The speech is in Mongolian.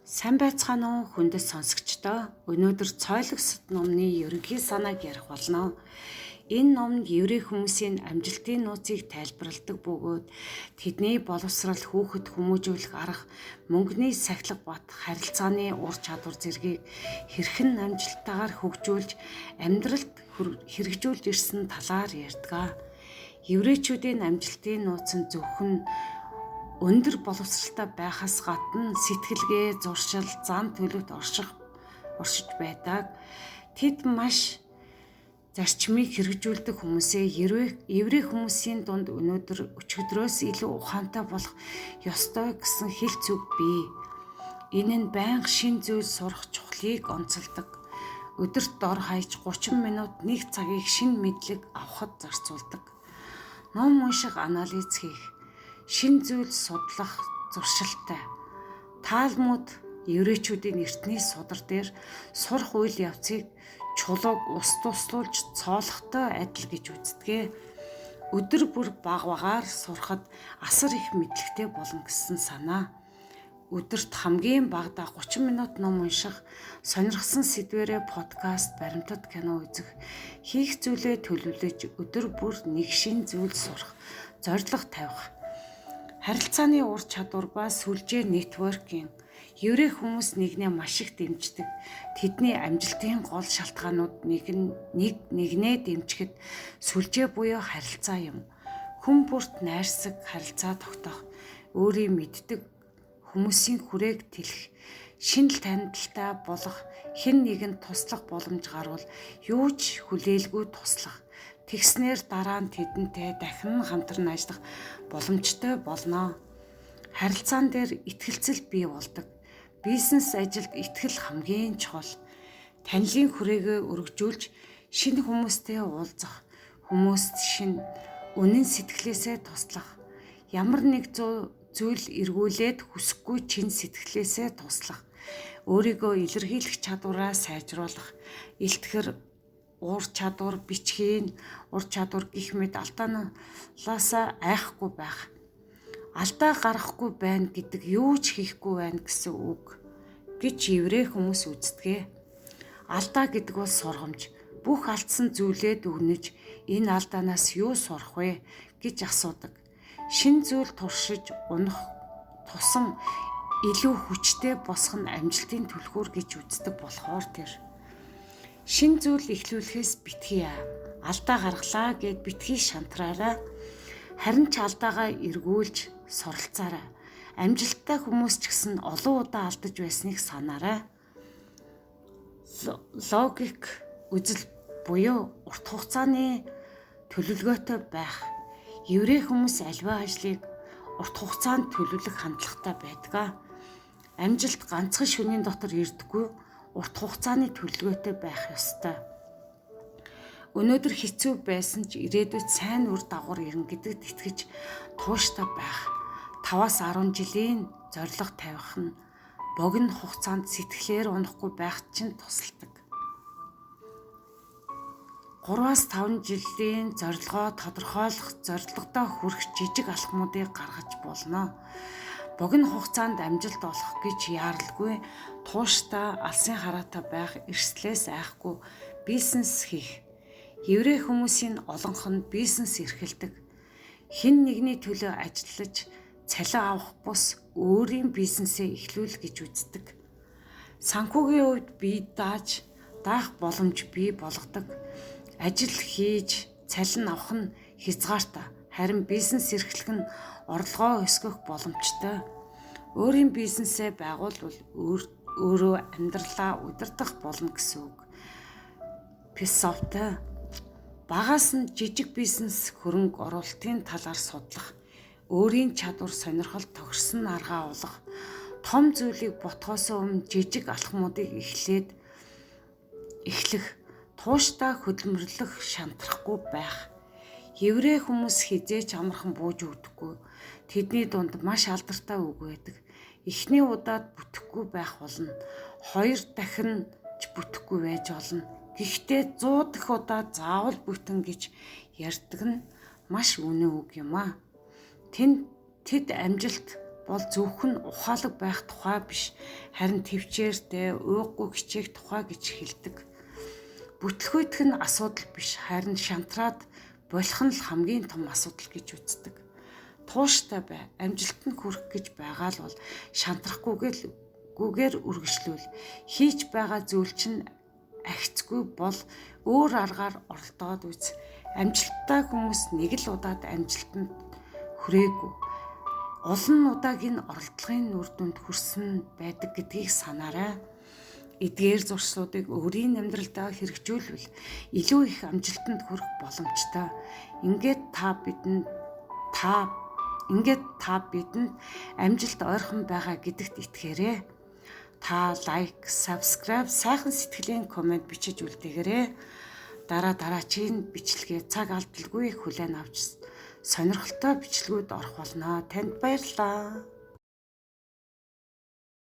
Сайн байцгаана уу хүндэт сонсогчдоо. Өнөөдөр цойлогсод номны ерөнхий санааг ярих болно. Энэ номд еврей хүмүүсийн амжилтын нууцыг тайлбарладаг бөгөөд тэдний боловсрал, хүүхэд хүмүүжүүлэх арга, мөнгөний сахилга бат харилцааны ур чадвар зэргийг хэрхэн амжилттайгаар хөгжүүлж амьдралд хэрэгжүүлж ирсэн талаар ярьдаг. Еврейчүүдийн амжилтын нууц нь зөвхөн өндөр боловсралтай байхаас гадна сэтгэлгээ, зуршил, зан төлөвт оршиж байдаг. Тэд маш зарчмыг хэрэгжүүлдэг хүмүүсээ еврей хүмүүсийн дунд өнөөдөр өчигдрөөс илүү ухаантай болох ёстой гэсэн хэлц үг бий. Энэ нь байнга шин зүйл сурах чухлыг онцолдог. Өдөрт дор хаяж 30 минут нэг цагийг шин мэдлэг авахд зарцуулдаг. Ном унших, анализ хийх, шин зүйл судлах зуршилтай. Талмуд еврейчүүдийн эртний судар дээр сурах үйл явцыг чулууг ус туслуулж цоолохтой адил гэж үздэг. Өдөр бүр багаар сурахад асар их мэдлэгтэй болно гэсэн санаа. Өдөрт хамгийн багадаа 30 минут ном унших, сонирхсан сэдвэрээ подкаст, баримтат кино үзэх, хийх зүйлээ төлөвлөж өдөр бүр нэг шин зүйл сурах, зорилго тавих. Харилцааны ур чадвар ба сүлжээ нэтворкинг. Еврей хүмүүс нэгнээ маш их дэмждэг. Тэдний амжилтын гол шалтгаанууд нэгнээ дэмжихэд сүлжээ буюу харилцаа юм. Хүн бүрт найрсаг харилцаа тогтоох, өөрийн мэддэг хүмүүсийн хүрээг тэлэх, шинэл танилттай болох, хэн нэгэнд туслах боломж гарвал юу ч хүлээлгүй туслах. Тэгснээр дараа нь тэдэнтэй дахин хамтран ажиллах боломжтой болно. Харилцаан дээр итгэлцэл бий болдог. Бизнес ажилд итгэл хамгийн чухал. Танилын хүрээгээ өргөжүүлж шинэ хүмүүстэй уулзах, хүмүүст шинэ үнэн сэтгэлээсээ туслах, ямар нэг зүйл эргүүлээд хүсэхгүй чин сэтгэлээсээ туслах, өөрийгөө илэрхийлэх чадвараа сайжруулах, илтгэр ур чадвар, бичгийн ур чадвар гэх мэт алдаанаасаа айхгүй байх. Алдаа гаргахгүй байна гэдэг юу ч хийхгүй байна гэсэн үг гэж еврей хүмүүс үздэг. Алдаа гэдэг бол сургамж. Бүх алдсан зүйлээ дүгнэж энэ алдаанаас юу сурах вэ гэж асуудаг. Шин зүйл туршиж унах тусан илүү хүчтэй босох нь амжилтын түлхүүр гэж үздэг болохоор тэр. Шин зүйл эхлүүлэхээс битгий алдаа гаргалаа гэд битгий шантраараа. Харин ч алдаагаа эргүүлж суралцаарай. Амжилттай хүмүүс ч гэсэн олон удаа алдаж байсныг санаарай. Логик үзэл буюу урт хугацааны төлөвлөгөөтэй байх. Еврей хүмүүс альва ажлыг урт хугацаанд төлөвлөх хандлагатай байдаг. Амжилт ганцхан шөнийн дотор ирдэггүй, урт хугацааны төлөвлөгөөтэй байх ёстой. Өнөөдөр хэцүү байсан ч ирээдүйд сайн үр дагавар ирнэ гэдэгт итгэж тууштай байх. 5-10 жилийн зорилго тавих нь богино хугацаанд сэтгэлээр унахгүй байхад чинь тусалдаг. 3-5 жилийн зорилгоо тодорхойлох, зорилгодоо хүрэх жижиг алхмуудыг гаргаж болно. Богино хугацаанд амжилт олох гэж яаралгүй, тууштай, алсын хараатай байх, эрсдлээс айхгүй бизнес хийх. Еврей хүмүүсийн олонх нь бизнес эрхэлдэг. Хэн нэгний төлөө ажиллаж, цалин авах бус өөрийн бизнесээ эхлүүл гэж үздэг. Санхүүгийн үед бие даах боломж бий болгодог. Ажил хийж, цалин авах нь хязгаартай. Харин бизнес эрхлэх нь орлогоо өсгөх боломжтой. Өөрийн бизнесээ байгуулвал өөрөө амьдралаа удирдах болно гэсэн үг. Философитой. Багаас нь жижиг бизнес хөрөнгө оруулалтын талаар судлах, өөрийн чадвар, сонирхол тохирсон аргаа олох, том зүйлийг ботхоос өмнө жижиг алхмуудыг эхлэх, тууштай хөдөлмөрлөх, шантрахгүй байх. Еврей хүмүүс хизээч амархан бууж өгдөггүй. Тэдний дунд маш алдартай үг байдаг. Эхний удаад бүтэхгүй байх болно. 2 дахин ч бүтэхгүй байж болно. Гэхдээ 100 дахь удаа заавал бүтэн гэж ярьдаг нь маш үнэн үг юм аа. Тэд амжилт бол зөвхөн ухаалаг байх тухай биш, харин төвчээртэй, ууггүй хичээх тухай гэж хэлдэг. Бүтлгүйдэх нь асуудал биш, харин шантраад болох нь л хамгийн том асуудал гэж үздэг. Тууштай бай, амжилтанд хүрэх гэж байгаа л бол шантрахгүйгээр үргэлжлүүл. Хийж байгаа зүйл чинь ахицгүй бол өөр аргаар оролдоод үз. Амжилттай хүмүүс нэг л удаад амжилтанд хүрээгүй. Олон удаагийн оролдлогын үр дүнд хүрсэн байдаг гэдгийг санаарай. Эдгээр зуршлуудыг өөрийн амьдралдаа хэрэгжүүлвэл илүү их амжилтанд хүрэх боломжтой. Ингээд та бидэнд амжилт ойрхон байгаа гэдэгт итгээрэй. Та лайк, subscribe, сайхан сэтгэлийн комент бичиж үлдээгээрэй. Дараачийн бичлэгээ цаг алдалгүй хүлээн авч сонирхолтой бичлэгүүд орох болно. Танд баярлалаа.